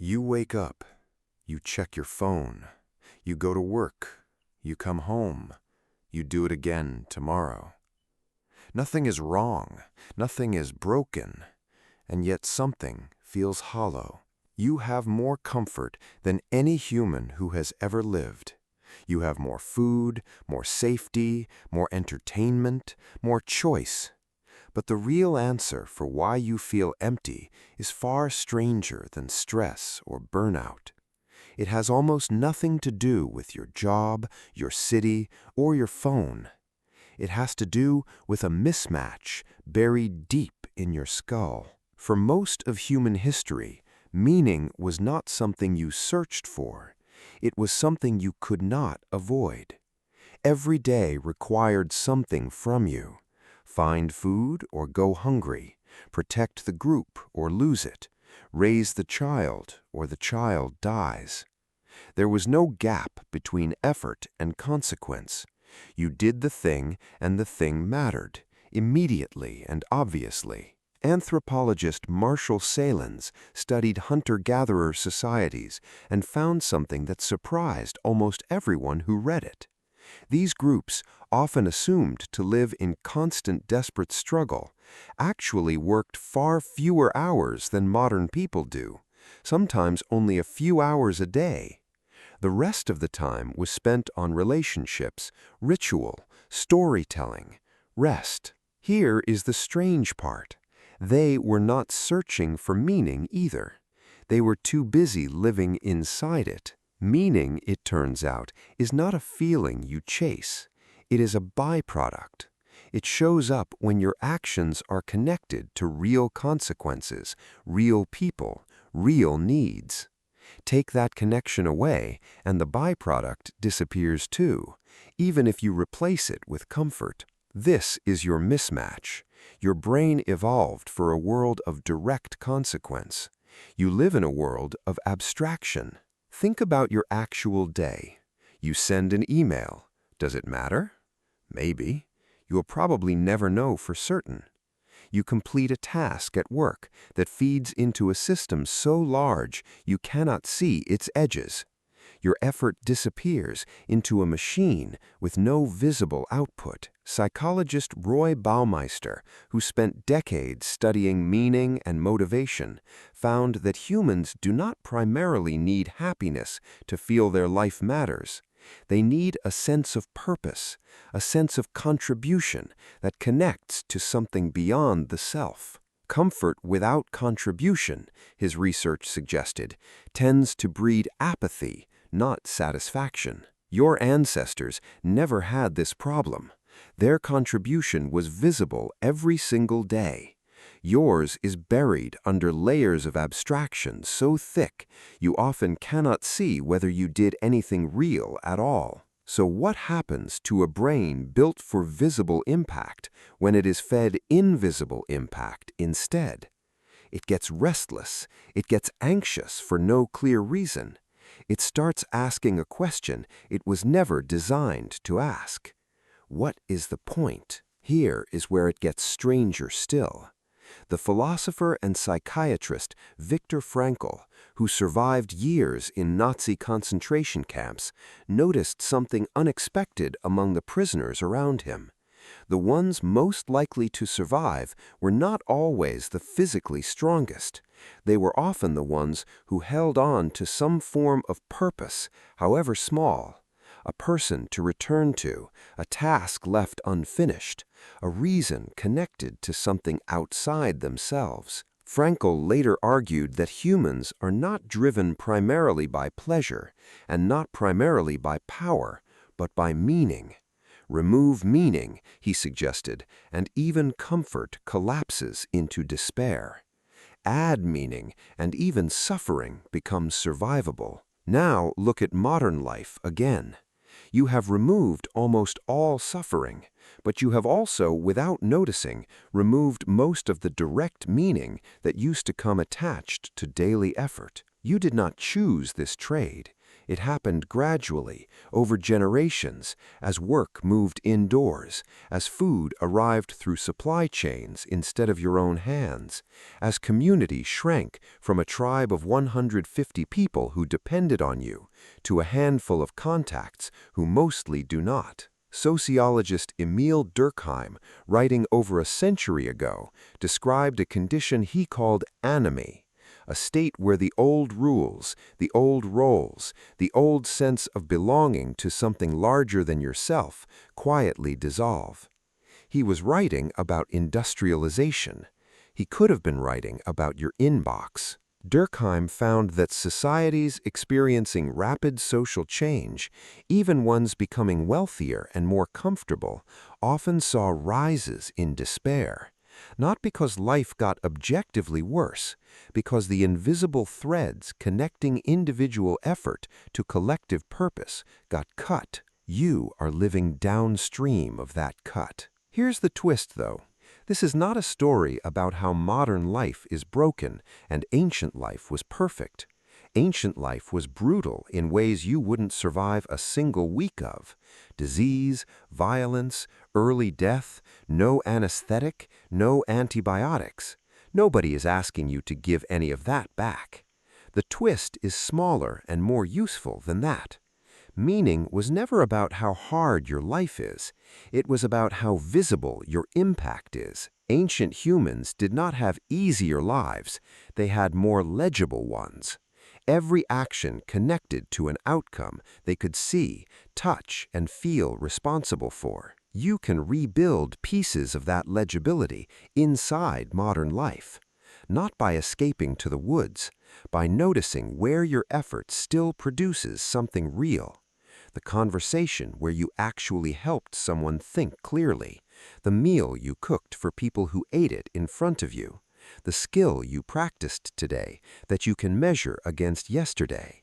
You wake up, you check your phone, you go to work, you come home, you do it again tomorrow. Nothing is wrong, nothing is broken, and yet something feels hollow. You have more comfort than any human who has ever lived. You have more food, more safety, more entertainment, more choice. But the real answer for why you feel empty is far stranger than stress or burnout. It has almost nothing to do with your job, your city, or your phone. It has to do with a mismatch buried deep in your skull. For most of human history, meaning was not something you searched for. It was something you could not avoid. Every day required something from you. Find food or go hungry, protect the group or lose it, raise the child or the child dies. There was no gap between effort and consequence. You did the thing and the thing mattered, immediately and obviously. Anthropologist Marshall Salins studied hunter-gatherer societies and found something that surprised almost everyone who read it. These groups, often assumed to live in constant desperate struggle, actually worked far fewer hours than modern people do, sometimes only a few hours a day. The rest of the time was spent on relationships, ritual, storytelling, rest. Here is the strange part. They were not searching for meaning either. They were too busy living inside it. Meaning, it turns out, is not a feeling you chase. It is a byproduct. It shows up when your actions are connected to real consequences, real people, real needs. Take that connection away, and the byproduct disappears too, even if you replace it with comfort. This is your mismatch. Your brain evolved for a world of direct consequence. You live in a world of abstraction. Think about your actual day. You send an email. Does it matter? Maybe. You'll probably never know for certain. You complete a task at work that feeds into a system so large you cannot see its edges. Your effort disappears into a machine with no visible output. Psychologist Roy Baumeister, who spent decades studying meaning and motivation, found that humans do not primarily need happiness to feel their life matters. They need a sense of purpose, a sense of contribution that connects to something beyond the self. Comfort without contribution, his research suggested, tends to breed apathy, not satisfaction. Your ancestors never had this problem. Their contribution was visible every single day. Yours is buried under layers of abstraction so thick you often cannot see whether you did anything real at all. So what happens to a brain built for visible impact when it is fed invisible impact instead? It gets restless. It gets anxious for no clear reason. It starts asking a question it was never designed to ask. What is the point? Here is where it gets stranger still. The philosopher and psychiatrist Viktor Frankl, who survived years in Nazi concentration camps, noticed something unexpected among the prisoners around him. The ones most likely to survive were not always the physically strongest. They were often the ones who held on to some form of purpose, however small. A person to return to, a task left unfinished, a reason connected to something outside themselves. Frankl later argued that humans are not driven primarily by pleasure and not primarily by power, but by meaning. Remove meaning, he suggested, and even comfort collapses into despair. Add meaning, and even suffering becomes survivable. Now look at modern life again. You have removed almost all suffering, but you have also, without noticing, removed most of the direct meaning that used to come attached to daily effort. You did not choose this trade. It happened gradually, over generations, as work moved indoors, as food arrived through supply chains instead of your own hands, as community shrank from a tribe of 150 people who depended on you to a handful of contacts who mostly do not. Sociologist Emile Durkheim, writing over a century ago, described a condition he called anomie, a state where the old rules, the old roles, the old sense of belonging to something larger than yourself quietly dissolve. He was writing about industrialization. He could have been writing about your inbox. Durkheim found that societies experiencing rapid social change, even ones becoming wealthier and more comfortable, often saw rises in despair. Not because life got objectively worse, because the invisible threads connecting individual effort to collective purpose got cut. You are living downstream of that cut. Here's the twist, though. This is not a story about how modern life is broken and ancient life was perfect. Ancient life was brutal in ways you wouldn't survive a single week of. Disease, violence, early death, no anesthetic, no antibiotics. Nobody is asking you to give any of that back. The twist is smaller and more useful than that. Meaning was never about how hard your life is. It was about how visible your impact is. Ancient humans did not have easier lives. They had more legible ones. Every action connected to an outcome they could see, touch, and feel responsible for. You can rebuild pieces of that legibility inside modern life. Not by escaping to the woods, by noticing where your effort still produces something real. The conversation where you actually helped someone think clearly, the meal you cooked for people who ate it in front of you, the skill you practiced today that you can measure against yesterday.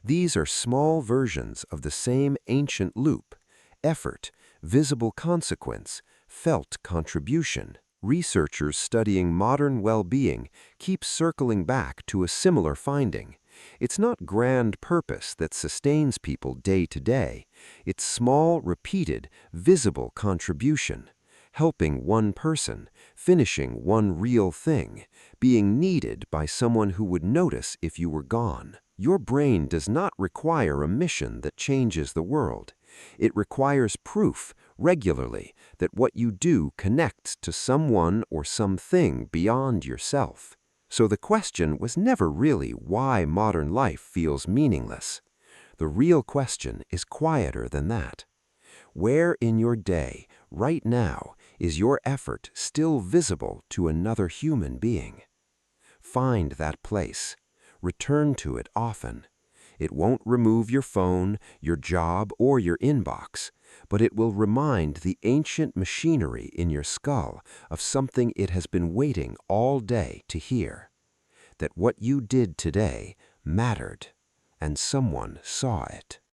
These are small versions of the same ancient loop: effort, visible consequence, felt contribution. Researchers studying modern well-being keep circling back to a similar finding. It's not grand purpose that sustains people day to day. It's small, repeated, visible contribution. Helping one person, finishing one real thing, being needed by someone who would notice if you were gone. Your brain does not require a mission that changes the world. It requires proof, regularly, that what you do connects to someone or something beyond yourself. So the question was never really why modern life feels meaningless. The real question is quieter than that. Where in your day, right now, is your effort still visible to another human being? Find that place. Return to it often. It won't remove your phone, your job, or your inbox, but it will remind the ancient machinery in your skull of something it has been waiting all day to hear. That what you did today mattered, and someone saw it.